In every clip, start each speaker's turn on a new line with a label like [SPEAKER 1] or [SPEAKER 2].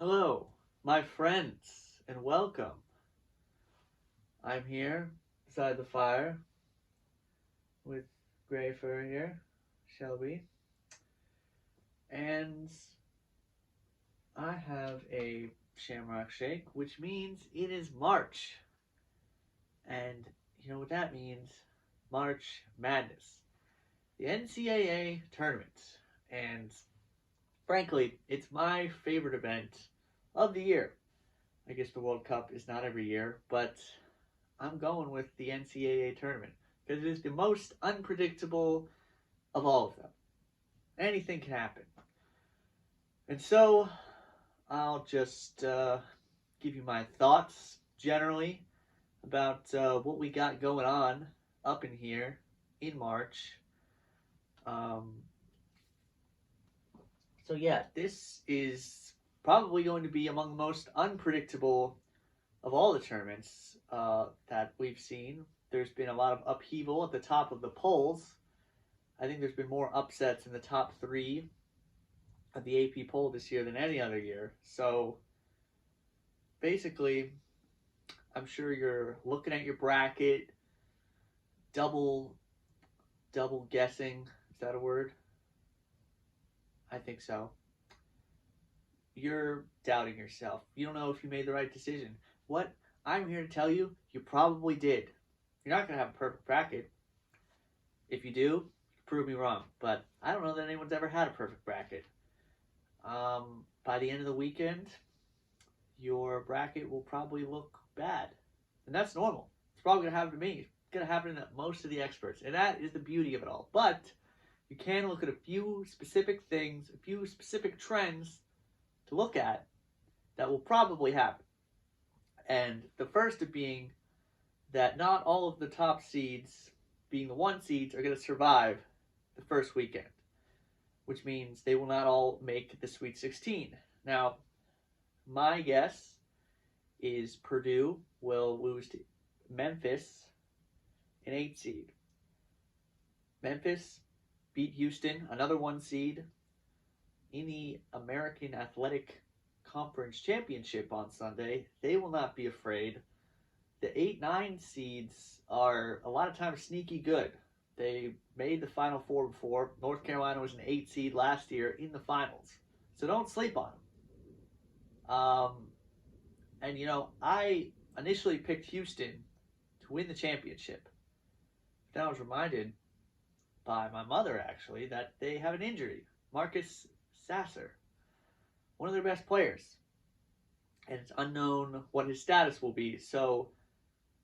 [SPEAKER 1] Hello, my friends, and welcome. I'm here beside the fire with Gray Fur here, Shelby, and I have a Shamrock Shake, which means it is March. And you know what that means? March Madness, the NCAA tournament. And frankly, it's my favorite event of the year. I guess the World Cup is not every year, but I'm going with the NCAA tournament because it is the most unpredictable of all of them. Anything can happen. And so I'll just give you my thoughts generally about what we got going on up in here in March. Um, so, yeah, this is probably going to be among the most unpredictable of all the tournaments that we've seen. There's been a lot of upheaval at the top of the polls. I think there's been more upsets in the top three of the AP poll this year than any other year. So basically, I'm sure you're looking at your bracket, double double guessing. Is that a word? I think so. You're doubting yourself. You don't know if you made the right decision. What I'm here to tell you, you probably did. You're not going to have a perfect bracket. If you do, prove me wrong. But I don't know that anyone's ever had a perfect bracket. By the end of the weekend, your bracket will probably look bad. And that's normal. It's probably going to happen to me. It's going to happen to most of the experts. And that is the beauty of it all. But you can look at a few specific things, a few specific trends to look at that will probably happen. And the first of being that not all of the top seeds, being the one seeds, are going to survive the first weekend, which means they will not all make the Sweet 16. Now, my guess is Purdue will lose to Memphis, an 8 seed. Memphis beat Houston, another 1 seed, in the American Athletic Conference Championship on Sunday. They will not be afraid. The 8-9 seeds are a lot of times sneaky good. They made the Final Four before. North Carolina was an 8 seed last year in the finals. So don't sleep on them. And you know, I initially picked Houston to win the championship. Then I was reminded by my mother, actually, that they have an injury. Marcus Sasser, one of their best players. And it's unknown what his status will be. So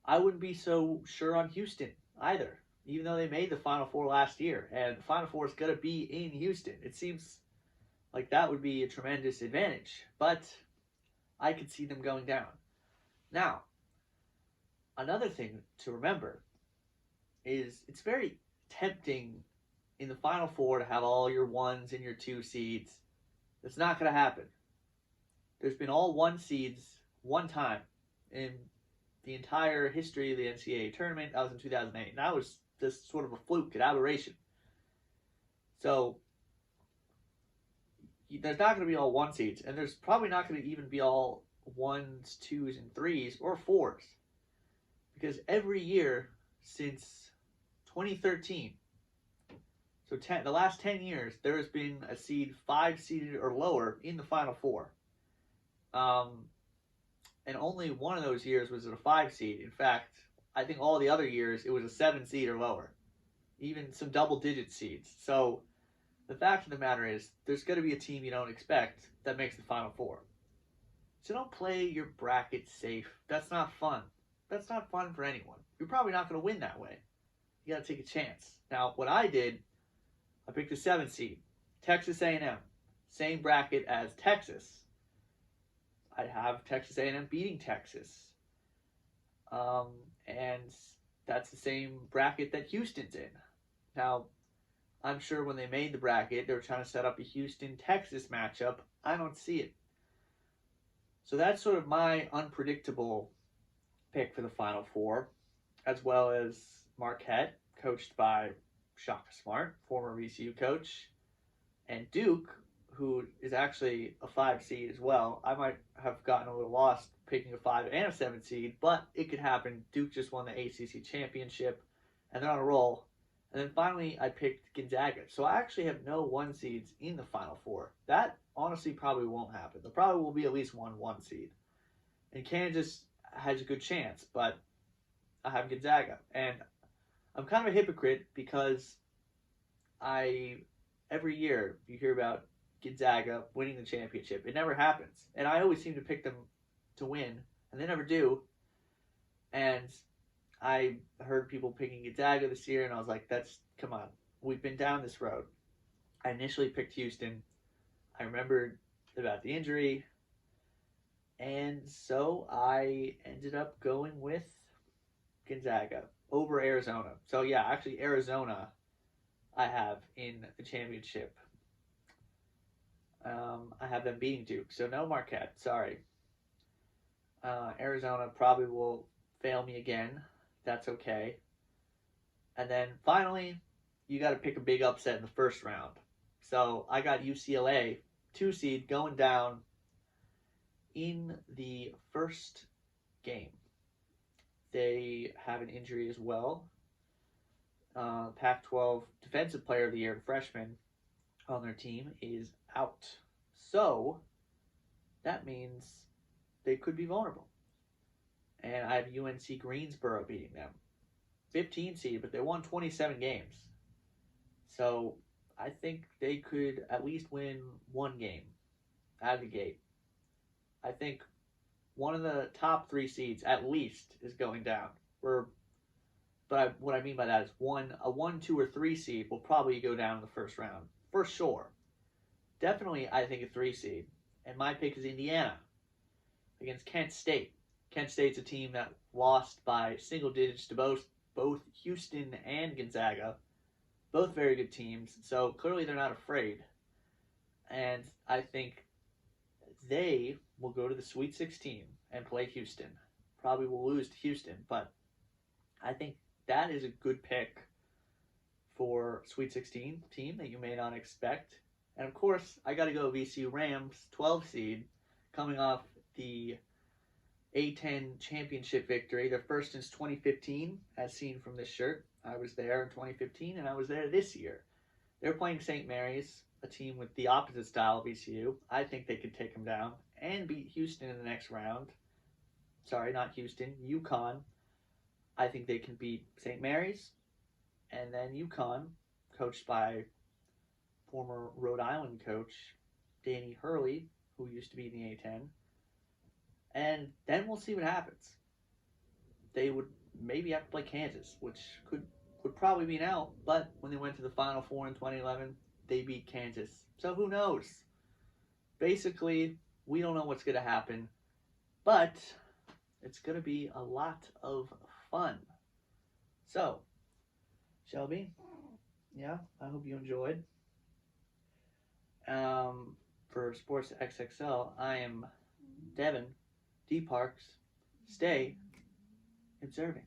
[SPEAKER 1] I wouldn't be so sure on Houston either, even though they made the Final Four last year. And the Final Four is going to be in Houston. It seems like that would be a tremendous advantage. But I could see them going down. Now, another thing to remember is it's very tempting in the Final Four to have all your 1s and your 2 seeds. That's not going to happen. There's been all 1 seeds one time in the entire history of the NCAA tournament. That was in 2008. And that was just sort of a fluke, an aberration. So there's not going to be all 1 seeds, and there's probably not going to even be all 1s, 2s, and 3s, or 4s. Because every year since 2013, so the last 10 years, there has been a seed 5 seeded or lower in the Final Four. And only one of those years was it a 5 seed. In fact, I think all the other years it was a 7 seed or lower. Even some double-digit seeds. So the fact of the matter is, there's going to be a team you don't expect that makes the Final Four. So don't play your bracket safe. That's not fun. That's not fun for anyone. You're probably not going to win that way. You got to take a chance. Now, what I did, I picked a 7 seed, Texas A&M, same bracket as Texas. I have Texas A&M beating Texas, and that's the same bracket that Houston's in. Now, I'm sure when they made the bracket, they were trying to set up a Houston-Texas matchup. I don't see it. So that's sort of my unpredictable pick for the Final Four, as well as Marquette, coached by Shaka Smart, former VCU coach, and Duke, who is actually a 5 seed as well. I might have gotten a little lost picking a 5 and a 7 seed, but it could happen. Duke just won the ACC championship, and they're on a roll. And then finally, I picked Gonzaga. So I actually have no 1 seeds in the Final Four. That honestly probably won't happen. There probably will be at least one 1 seed. And Kansas has a good chance, but I have Gonzaga. And I'm kind of a hypocrite because every year you hear about Gonzaga winning the championship. It never happens. And I always seem to pick them to win, and they never do. And I heard people picking Gonzaga this year, and I was like, come on. We've been down this road. I initially picked Houston. I remembered about the injury, and so I ended up going with Gonzaga over Arizona. So yeah, actually Arizona I have in the championship. I have them beating Duke, so no Marquette. Sorry. Arizona probably will fail me again. That's okay. And then finally, you got to pick a big upset in the first round. So I got UCLA, 2 seed, going down in the first game. They have an injury as well. Pac-12 Defensive Player of the Year, freshman on their team, is out. So that means they could be vulnerable. And I have UNC Greensboro beating them. 15 seed, but they won 27 games. So I think they could at least win 1 game out of the gate. I think one of the top 3 seeds at least is going down. What I mean by that is a 1, 2, or 3 seed will probably go down in the first round for sure. Definitely, I think a 3 seed, and my pick is Indiana against Kent State. Kent State's a team that lost by single digits to both Houston and Gonzaga, both very good teams. So clearly they're not afraid, and I think they will go to the Sweet 16 and play Houston. Probably will lose to Houston, but I think that is a good pick for Sweet 16 team that you may not expect. And of course, I got to go VCU Rams, 12 seed, coming off the A10 championship victory, their first since 2015, as seen from this shirt. I was there in 2015, and I was there this year. They're playing St. Mary's, a team with the opposite style of VCU. I think they could take them down and beat Houston in the next round. Sorry, not Houston, UConn. I think they can beat St. Mary's, and then UConn, coached by former Rhode Island coach Danny Hurley, who used to be in the A10. And then we'll see what happens. They would maybe have to play Kansas, which would probably be an out, but when they went to the Final Four in 2011, they beat Kansas. So who knows? Basically, we don't know what's going to happen, but it's going to be a lot of fun. So, Shelby, yeah, I hope you enjoyed. For Sports XXL, I am Devin D. Parks. Stay observing.